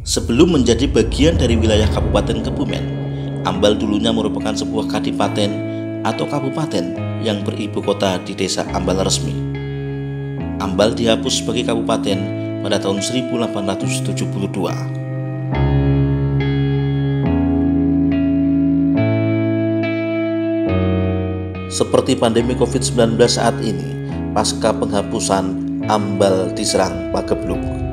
Sebelum menjadi bagian dari wilayah Kabupaten Kebumen, Ambal dulunya merupakan sebuah kadipaten atau kabupaten yang beribu kota di Desa Ambal Resmi. Ambal dihapus sebagai kabupaten pada tahun 1872. Seperti pandemi COVID-19 saat ini, pasca penghapusan, Ambal diserang pagebluk.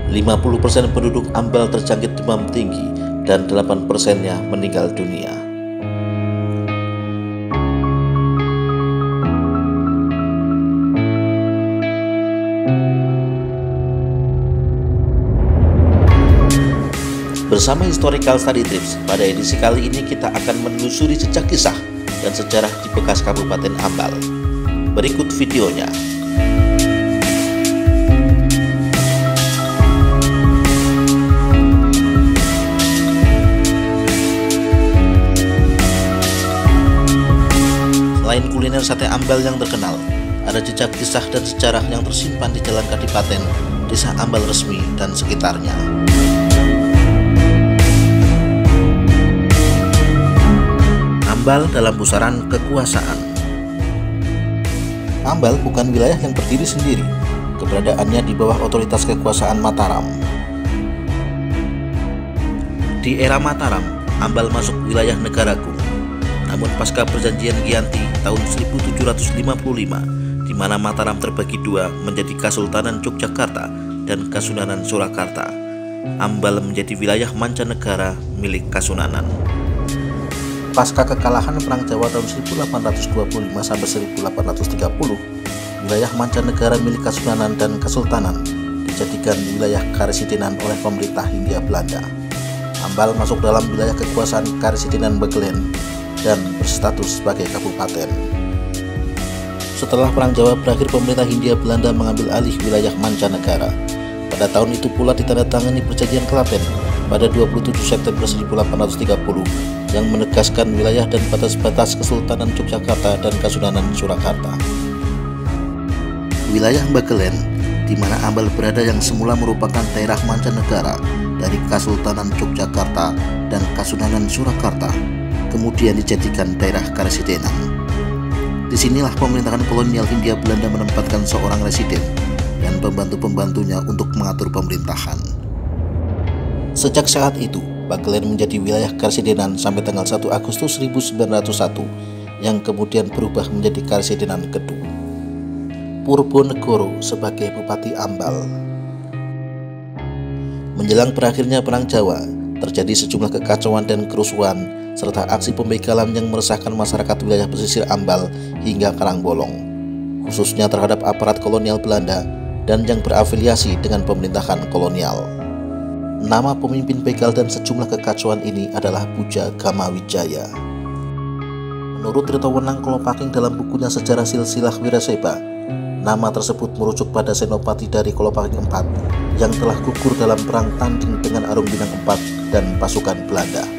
50% penduduk Ambal terjangkit demam tinggi dan 8%-nya meninggal dunia. Bersama Historical Study Trips, pada edisi kali ini kita akan menelusuri jejak kisah dan sejarah di bekas Kabupaten Ambal. Berikut videonya. Selain kuliner sate Ambal yang terkenal, ada jejak kisah dan sejarah yang tersimpan di Jalan Kadipaten, Desa Ambal Resmi dan sekitarnya. Ambal dalam pusaran kekuasaan. Ambal bukan wilayah yang berdiri sendiri, keberadaannya di bawah otoritas kekuasaan Mataram. Di era Mataram, Ambal masuk wilayah Negaragung. Namun pasca perjanjian Giyanti tahun 1755, di mana Mataram terbagi dua menjadi Kasultanan Yogyakarta dan Kasunanan Surakarta, Ambal menjadi wilayah mancanegara milik Kasunanan. Pasca kekalahan Perang Jawa tahun 1825-1830, wilayah mancanegara milik Kasunanan dan Kesultanan dijadikan wilayah karesidenan oleh pemerintah Hindia Belanda. Ambal masuk dalam wilayah kekuasaan Karesidenan Bagelen dan berstatus sebagai kabupaten. Setelah Perang Jawa berakhir, pemerintah Hindia Belanda mengambil alih wilayah mancanegara. Pada tahun itu pula ditandatangani Perjanjian Klaten pada 27 September 1830 yang menegaskan wilayah dan batas-batas Kesultanan Yogyakarta dan Kasunanan Surakarta. Wilayah Bagelen, di mana Ambal berada yang semula merupakan daerah mancanegara dari Kasultanan Yogyakarta dan Kasunanan Surakarta, kemudian dijadikan daerah karesidenan. Disinilah pemerintahan kolonial Hindia Belanda menempatkan seorang residen dan pembantu-pembantunya untuk mengatur pemerintahan. Sejak saat itu, Bagelen menjadi wilayah karesidenan sampai tanggal 1 Agustus 1901 yang kemudian berubah menjadi Karesidenan Kedu. Purbo-Negoro sebagai Bupati Ambal. Menjelang berakhirnya Perang Jawa, terjadi sejumlah kekacauan dan kerusuhan serta aksi pembegalan yang meresahkan masyarakat wilayah pesisir Ambal hingga Karangbolong, khususnya terhadap aparat kolonial Belanda dan yang berafiliasi dengan pemerintahan kolonial. Nama pemimpin begal dan sejumlah kekacauan ini adalah Puja Gama Wijaya. Menurut Tirto Wenang Kolopaking dalam bukunya Sejarah Silsilah Wiraseba, nama tersebut merujuk pada senopati dari Kolopaking IV yang telah gugur dalam perang tanding dengan Arum Bintang IV dan pasukan Belanda.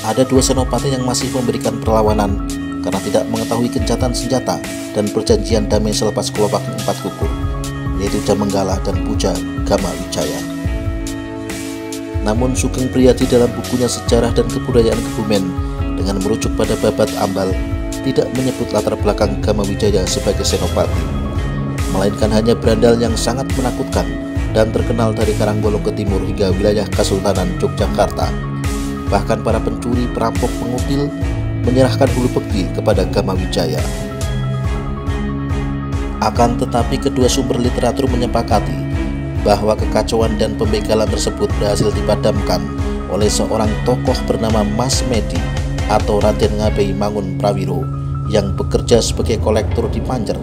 Ada dua senopati yang masih memberikan perlawanan karena tidak mengetahui gencatan senjata dan perjanjian damai selepas Kolopaking IV gugur, yaitu Jamenggala dan Puja Gama Wijaya. Namun Sugeng Priyadi dalam bukunya Sejarah dan Kebudayaan Kebumen dengan merujuk pada babat Ambal tidak menyebut latar belakang Gama Wijaya sebagai senopati, melainkan hanya berandal yang sangat menakutkan dan terkenal dari Karangbolong ke timur hingga wilayah Kasultanan Yogyakarta. Bahkan para pencuri, perampok, pengutil menyerahkan hulu bekti kepada Gama Wijaya. Akan tetapi kedua sumber literatur menyepakati bahwa kekacauan dan pembegalan tersebut berhasil dipadamkan oleh seorang tokoh bernama Mas Medi atau Raden Ngabei Mangun Prawiro yang bekerja sebagai kolektor di Panjer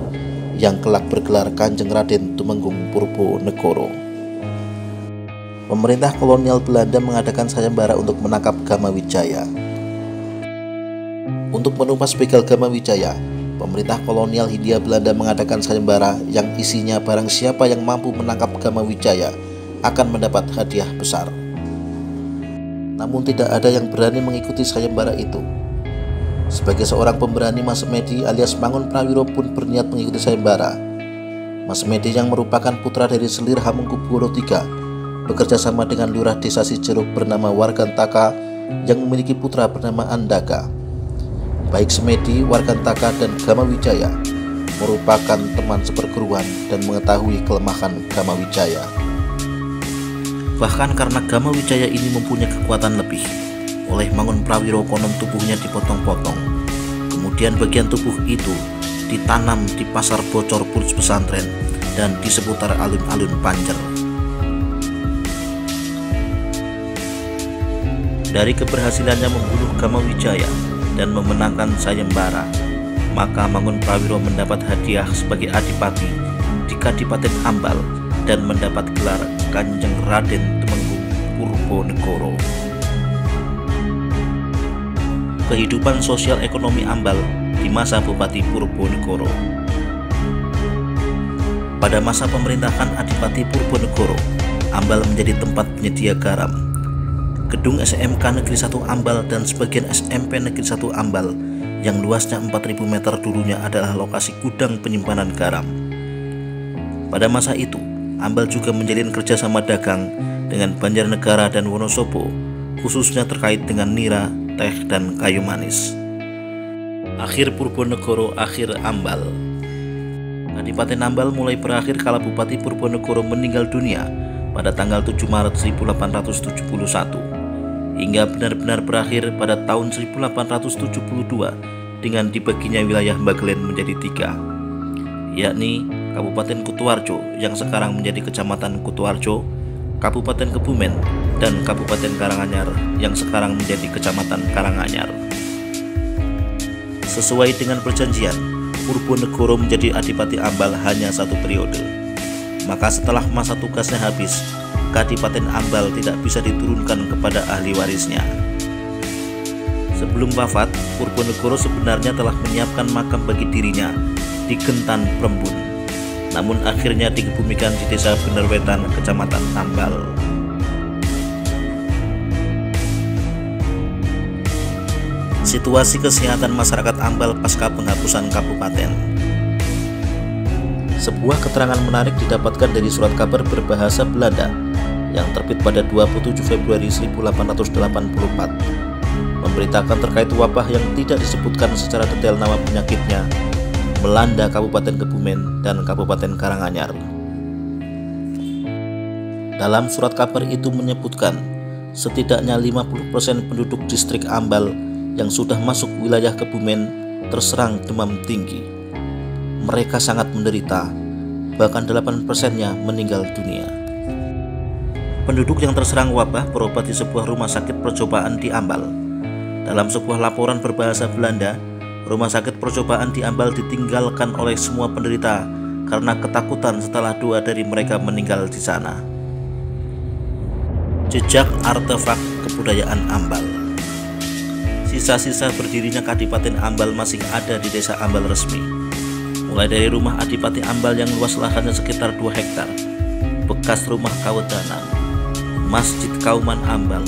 yang kelak bergelar Kanjeng Raden Tumenggung Purbo-Negoro. Pemerintah kolonial Belanda mengadakan sayembara untuk menangkap Gama Wijaya. Untuk menumpas begal Gama Wijaya, pemerintah kolonial Hindia Belanda mengadakan sayembara yang isinya barang siapa yang mampu menangkap Gama Wijaya akan mendapat hadiah besar. Namun tidak ada yang berani mengikuti sayembara itu. Sebagai seorang pemberani, Mas Medi alias Mangun Prawiro pun berniat mengikuti sayembara. Mas Medi yang merupakan putra dari Selir Hamengkubuwono III bekerja sama dengan lurah desa Sijeruk bernama Wargantaka yang memiliki putra bernama Andaka. Baik Semedi, Wargantaka, dan Gamawijaya merupakan teman seperguruan dan mengetahui kelemahan Gamawijaya. Bahkan karena Gamawijaya ini mempunyai kekuatan lebih, oleh Mangun Prawiro konon tubuhnya dipotong-potong. Kemudian bagian tubuh itu ditanam di pasar bocor Purus pesantren dan di seputar alun-alun Panjer. Dari keberhasilannya membunuh Gamawijaya dan memenangkan sayembara, maka Mangun Prawiro mendapat hadiah sebagai adipati di Kadipaten Ambal dan mendapat gelar Kanjeng Raden Temenggung Purbanegara. Kehidupan sosial ekonomi Ambal di masa Bupati Purbanegara. Pada masa pemerintahan Adipati Purbanegara, Ambal menjadi tempat penyedia garam. Gedung SMK Negeri 1 Ambal dan sebagian SMP Negeri 1 Ambal yang luasnya 4.000 meter dulunya adalah lokasi gudang penyimpanan garam. Pada masa itu, Ambal juga menjalin kerjasama dagang dengan Banjarnegara dan Wonosobo, khususnya terkait dengan nira, teh, dan kayu manis. Akhir Purbanegara, akhir Ambal. Kadipaten Ambal mulai berakhir kala Bupati Purbanegara meninggal dunia pada tanggal 7 Maret 1871 hingga benar-benar berakhir pada tahun 1872 dengan dibaginya wilayah Bagelen menjadi 3, yakni Kabupaten Kutuarjo yang sekarang menjadi Kecamatan Kutuarjo, Kabupaten Kebumen, dan Kabupaten Karanganyar yang sekarang menjadi Kecamatan Karanganyar. Sesuai dengan perjanjian, Purbanegara menjadi Adipati Ambal hanya 1 periode. Maka setelah masa tugasnya habis, Kadipaten Ambal tidak bisa diturunkan kepada ahli warisnya. Sebelum wafat, Purbanegara sebenarnya telah menyiapkan makam bagi dirinya di Gentan Prembun, namun akhirnya dikebumikan di Desa Benerwetan, Kecamatan Ambal. Situasi kesehatan masyarakat Ambal pasca penghapusan kabupaten. Sebuah keterangan menarik didapatkan dari surat kabar berbahasa Belanda yang terbit pada 27 Februari 1884, memberitakan terkait wabah yang tidak disebutkan secara detail nama penyakitnya melanda Kabupaten Kebumen dan Kabupaten Karanganyar. Dalam surat kabar itu menyebutkan setidaknya 50% penduduk distrik Ambal yang sudah masuk wilayah Kebumen terserang demam tinggi. Mereka sangat menderita, bahkan 8%-nya meninggal dunia. Penduduk yang terserang wabah berobat di sebuah rumah sakit percobaan di Ambal. Dalam sebuah laporan berbahasa Belanda, rumah sakit percobaan di Ambal ditinggalkan oleh semua penderita karena ketakutan setelah 2 dari mereka meninggal di sana. Jejak artefak kebudayaan Ambal. Sisa-sisa berdirinya Kadipaten Ambal masih ada di desa Ambal resmi, mulai dari rumah Adipati Ambal yang luas lahannya sekitar 2 hektar, bekas rumah Kawedanan, Masjid Kauman Ambal,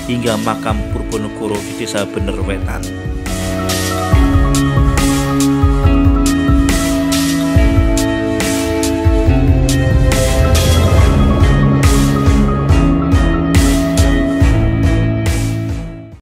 hingga makam Purbanegara di Desa Benerwetan.